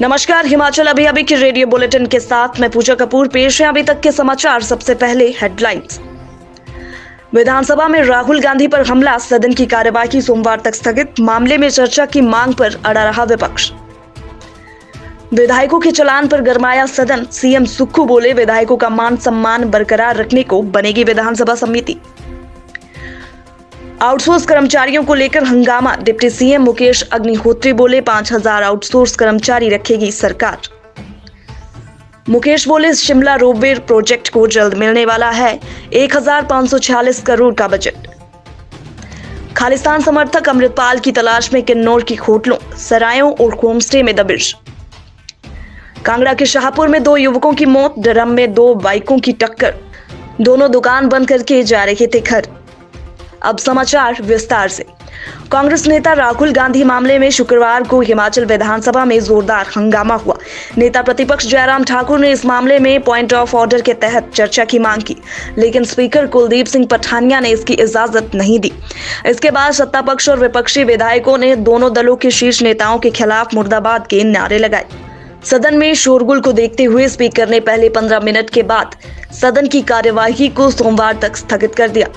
नमस्कार, हिमाचल अभी अभी की रेडियो बुलेटिन के साथ मैं पूजा कपूर। पेश है अभी तक के समाचार। सबसे पहले हेडलाइंस। विधानसभा में राहुल गांधी पर हमला, सदन की कार्यवाही सोमवार तक स्थगित। मामले में चर्चा की मांग पर अड़ा रहा विपक्ष। विधायकों के चलान पर गरमाया सदन, सीएम सुक्खू बोले विधायकों का मान सम्मान बरकरार रखने को बनेगी विधानसभा समिति। आउटसोर्स कर्मचारियों को लेकर हंगामा, डिप्टी सीएम मुकेश अग्निहोत्री बोले 5000 आउटसोर्स कर्मचारी रखेगी सरकार। मुकेश बोले शिमला रोपवे प्रोजेक्ट को जल्द मिलने वाला है 1546 करोड़ का बजट। खालिस्तान समर्थक अमृतपाल की तलाश में किन्नौर की होटलों, सरायों और होमस्टे में दबिश। कांगड़ा के शाहपुर में 2 युवकों की मौत, ड्रम में 2 बाइकों की टक्कर, दोनों दुकान बंद करके जा रहे थे घर। अब समाचार विस्तार से। कांग्रेस नेता राहुल गांधी मामले में शुक्रवार को हिमाचल विधानसभा में जोरदार हंगामा हुआ। नेता प्रतिपक्ष जयराम ठाकुर ने इस मामले में पॉइंट ऑफ ऑर्डर के तहत चर्चा की मांग की, लेकिन स्पीकर कुलदीप सिंह पठानिया ने इसकी इजाजत नहीं दी। इसके बाद सत्ता पक्ष और विपक्षी विधायकों ने दोनों दलों के शीर्ष नेताओं के खिलाफ मुर्दाबाद के नारे लगाए। सदन में शोरगुल को देखते हुए स्पीकर ने पहले 15 मिनट के बाद सदन की कार्यवाही को सोमवार तक स्थगित कर दिया।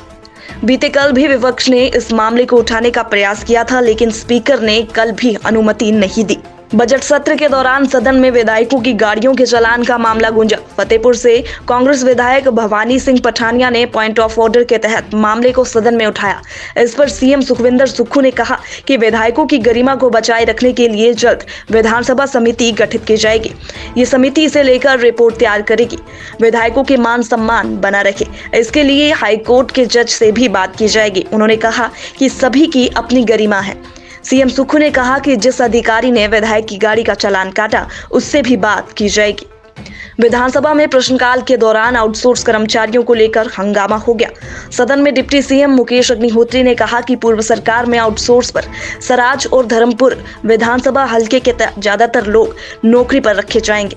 बीते कल भी विपक्ष ने इस मामले को उठाने का प्रयास किया था, लेकिन स्पीकर ने कल भी अनुमति नहीं दी। बजट सत्र के दौरान सदन में विधायकों की गाड़ियों के चालान का मामला गूंजा। फतेहपुर से कांग्रेस विधायक भवानी सिंह पठानिया ने पॉइंट ऑफ ऑर्डर के तहत मामले को सदन में उठाया। इस पर सीएम सुखविंदर सुक्खू ने कहा कि विधायकों की गरिमा को बचाए रखने के लिए जल्द विधानसभा समिति गठित की जाएगी। ये समिति इसे लेकर रिपोर्ट तैयार करेगी। विधायकों के मान सम्मान बना रखे, इसके लिए हाईकोर्ट के जज से भी बात की जाएगी। उन्होंने कहा कि सभी की अपनी गरिमा है। सीएम सुक्खू ने कहा कि जिस अधिकारी ने विधायक की गाड़ी का चालान काटा, उससे भी बात की जाएगी। विधानसभा में प्रश्नकाल के दौरान आउटसोर्स कर्मचारियों को लेकर हंगामा हो गया। सदन में डिप्टी सीएम मुकेश अग्निहोत्री ने कहा कि पूर्व सरकार में आउटसोर्स पर सराज और धर्मपुर विधानसभा हलके के ज्यादातर लोग नौकरी पर रखे जाएंगे।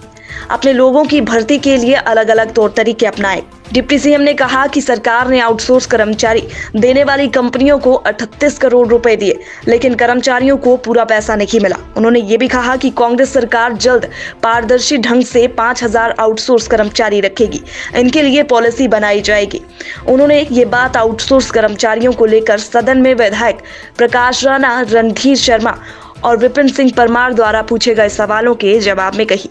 अपने लोगों की भर्ती के लिए अलग अलग तौर तरीके अपनाए। डिप्टी सीएम ने कहा कि सरकार ने आउटसोर्स कर्मचारी देने वाली कंपनियों को 38 करोड़ रुपए दिए, लेकिन कर्मचारियों को पूरा पैसा नहीं मिला। उन्होंने ये भी कहा कि कांग्रेस सरकार जल्द पारदर्शी ढंग से 5000 आउटसोर्स कर्मचारी रखेगी, इनके लिए पॉलिसी बनाई जाएगी। उन्होंने ये बात आउटसोर्स कर्मचारियों को लेकर सदन में विधायक प्रकाश राणा, रणधीर शर्मा और विपिन सिंह परमार द्वारा पूछे गए सवालों के जवाब में कही।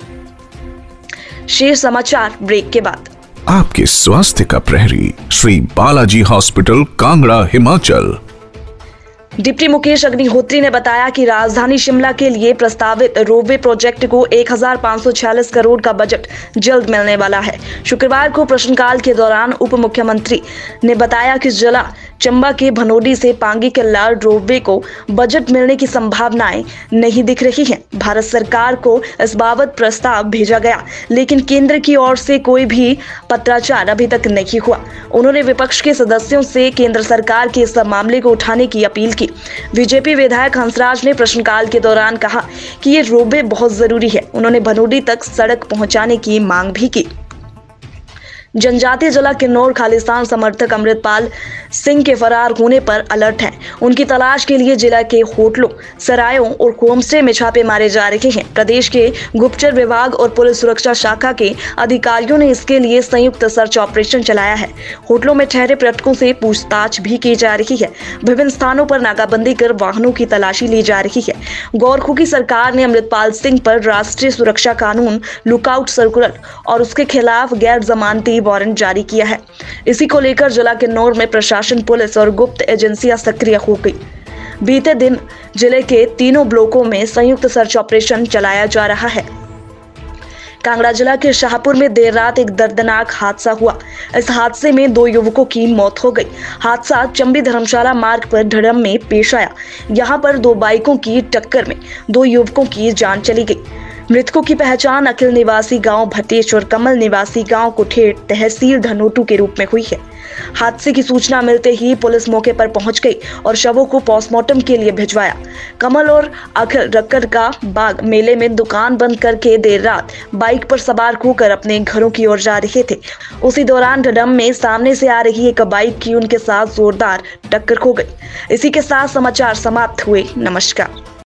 शेष समाचार ब्रेक के बाद। आपके स्वास्थ्य का प्रहरी, श्री बालाजी हॉस्पिटल, कांगड़ा, हिमाचल। डिप्टी मुकेश अग्निहोत्री ने बताया कि राजधानी शिमला के लिए प्रस्तावित रोपवे प्रोजेक्ट को 1546 करोड़ का बजट जल्द मिलने वाला है। शुक्रवार को प्रश्नकाल के दौरान उप मुख्यमंत्री ने बताया कि जिला चंबा के भनोडी से पांगी के लाल रोपवे को बजट मिलने की संभावनाएं नहीं दिख रही हैं। भारत सरकार को इस बाबत प्रस्ताव भेजा गया, लेकिन केंद्र की ओर से कोई भी पत्राचार अभी तक नहीं हुआ। उन्होंने विपक्ष के सदस्यों से केंद्र सरकार के इस मामले को उठाने की अपील की। बीजेपी विधायक हंसराज ने प्रश्नकाल के दौरान कहा कि ये रोपवे बहुत जरूरी है। उन्होंने भनोडी तक सड़क पहुंचाने की मांग भी की। जनजातीय जिला किन्नौर खालिस्तान समर्थक अमृतपाल सिंह के फरार होने पर अलर्ट है। उनकी तलाश के लिए जिला के होटलों, सरायों और होमस्टे में छापे मारे जा रहे हैं। प्रदेश के गुप्तचर विभाग और पुलिस सुरक्षा शाखा के अधिकारियों ने इसके लिए संयुक्त सर्च ऑपरेशन चलाया है। होटलों में ठहरे पर्यटकों से पूछताछ भी की जा रही है। विभिन्न स्थानों पर नाकाबंदी कर वाहनों की तलाशी ली जा रही है। गौरखू की सरकार ने अमृतपाल सिंह पर राष्ट्रीय सुरक्षा कानून, लुकआउट सर्कुलर और उसके खिलाफ गैर जमानती वारंट जारी किया है। इसी को लेकर जिला किन्नौर में प्रशासन, पुलिस और गुप्त एजेंसियां सक्रिय हो गई। बीते दिन जिले के तीनों ब्लॉकों में संयुक्त सर्च ऑपरेशन चलाया जा रहा है। कांगड़ा जिला के शाहपुर में देर रात एक दर्दनाक हादसा हुआ। इस हादसे में 2 युवकों की मौत हो गई। हादसा चंबी धर्मशाला मार्ग पर ढड़म में पेश आया। यहाँ पर 2 बाइकों की टक्कर में 2 युवकों की जान चली गई। मृतकों की पहचान अखिल निवासी गांव भटेश और कमल निवासी गांव कुठेड़, तहसील धनोटू के रूप में हुई है। हादसे की सूचना मिलते ही पुलिस मौके पर पहुंच गई और शवों को पोस्टमार्टम के लिए भिजवाया। कमल और अखिल रक्कर का बाग मेले में दुकान बंद करके देर रात बाइक पर सवार होकर अपने घरों की ओर जा रहे थे। उसी दौरान ढडम में सामने से आ रही एक बाइक की उनके साथ जोरदार टक्कर हो गई। इसी के साथ समाचार समाप्त हुए। नमस्कार।